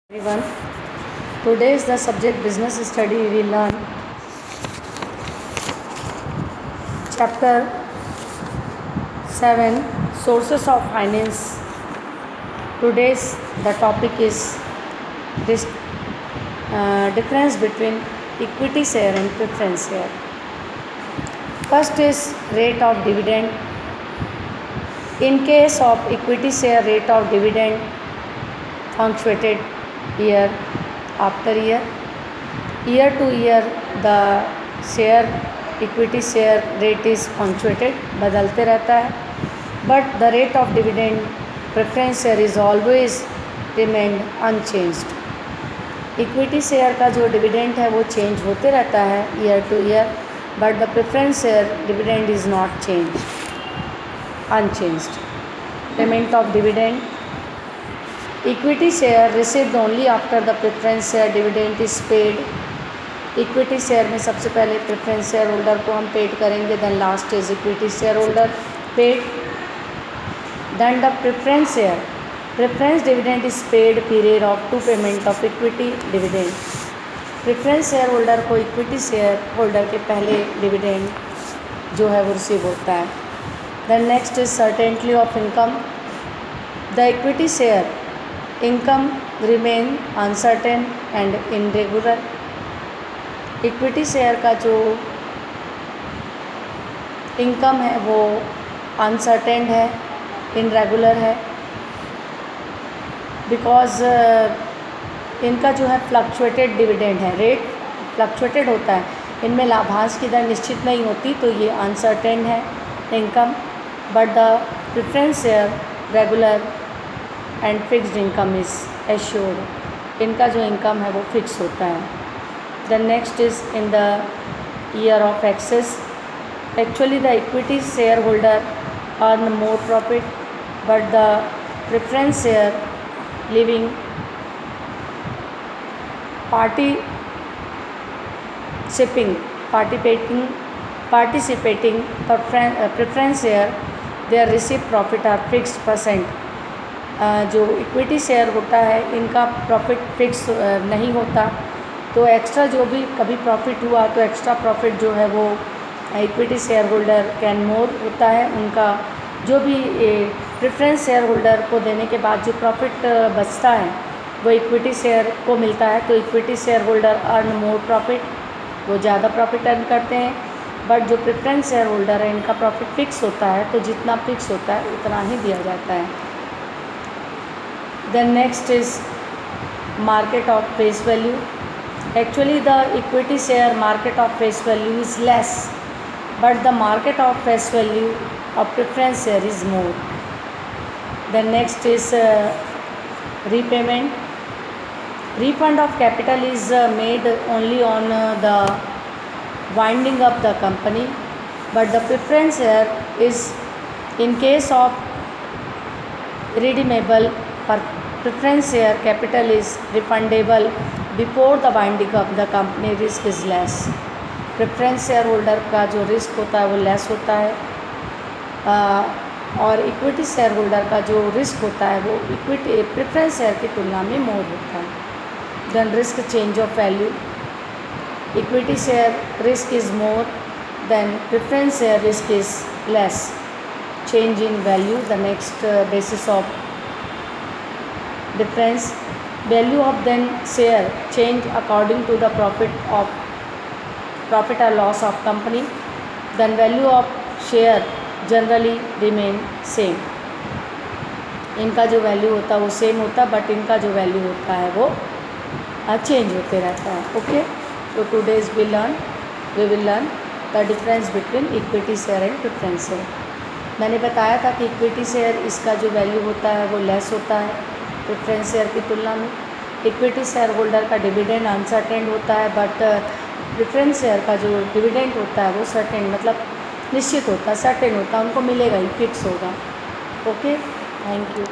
Everyone, today is the subject business study. We will learn chapter 7 sources of finance. Today's the topic is this difference between equity share and preference share. First is rate of dividend. In case of equity share, rate of dividend fluctuated year after year. Year to year the share equity share rate is fluctuated, बदलते रहता है. But the rate of dividend preference share is always remained unchanged. Equity share का जो dividend है वो change होते रहता है year two year, but the preference share dividend is not change, unchanged. Payment of dividend. Equity share received only after the preference share dividend is paid. Equity share में सबसे पहले प्रेफरेंस शेयर होल्डर को हम paid करेंगे, then last is equity share holder paid. Then the preference share preference dividend is paid period of to payment of equity dividend. Preference share holder को equity share holder के पहले dividend जो है वो receive होता है. Then next is certainty of income. The equity share income remain uncertain and irregular. Equity share का जो इनकम है वो अनसर्टेन है, इनरेगुलर है, बिकॉज इनका जो है फ्लक्चुएटेड डिविडेंड है, रेट फ्लक्चुएटेड होता है, इनमें लाभांश की दर निश्चित नहीं होती, तो ये अनसर्टेन है income. But the preference share regular and fixed income is assured. इनका जो इनकम है वो फिक्स होता है. The next is in the year of excess. Actually the equity share holder earn more profit, but the preference share living participating preference share their received profit are fixed percent. जो equity share होता है इनका profit fix नहीं होता, तो extra जो भी कभी प्रॉफिट हुआ तो एक्स्ट्रा प्रॉफिट जो है वो इक्विटी शेयर होल्डर कैन मोर होता है. उनका जो भी प्रेफरेंस शेयर होल्डर को देने के बाद जो प्रॉफिट बचता है वो इक्विटी शेयर को मिलता है, तो equity share holder earn more profit, वो ज़्यादा प्रॉफिट अर्न करते हैं. बट जो प्रेफरेंस शेयर होल्डर है इनका प्रॉफिट फिक्स होता है, तो जितना फिक्स होता है उतना ही दिया जाता है. Then next is market of face value. Actually the equity share market of face value is less, but the market of face value of preference share is more. Then next is repayment. Refund of capital is made only on the winding up the company, but the preference share is in case of redeemable preference share capital is refundable before the winding up the company. Risk is less. Preference share holder का जो risk होता है वो less होता है, और equity share holder का जो रिस्क होता है वो इक्विटी प्रेफरेंस शेयर की तुलना में मोर होता है. Then risk change of value. Equity share risk is more than preference share risk is less. Change in value. The next basis of difference value of then share change according to the profit और loss of company. Then value of share generally remain same. इनका जो value होता है वो same होता है, but इनका जो वैल्यू होता है वो चेंज होते रहता है. ओके, तो today's we will learn the difference between equity share and preference share. मैंने बताया था कि इक्विटी शेयर इसका जो वैल्यू होता है वो लेस होता है प्रेफरेंस शेयर की तुलना में. इक्विटी शेयर होल्डर का डिविडेंड अनसर्टेन होता है, बट प्रेफरेंस शेयर का जो डिविडेंड होता है वो सर्टेन मतलब निश्चित होता है, सर्टेन होता है, उनको मिलेगा ही, फिक्स होगा. Okay, thank you.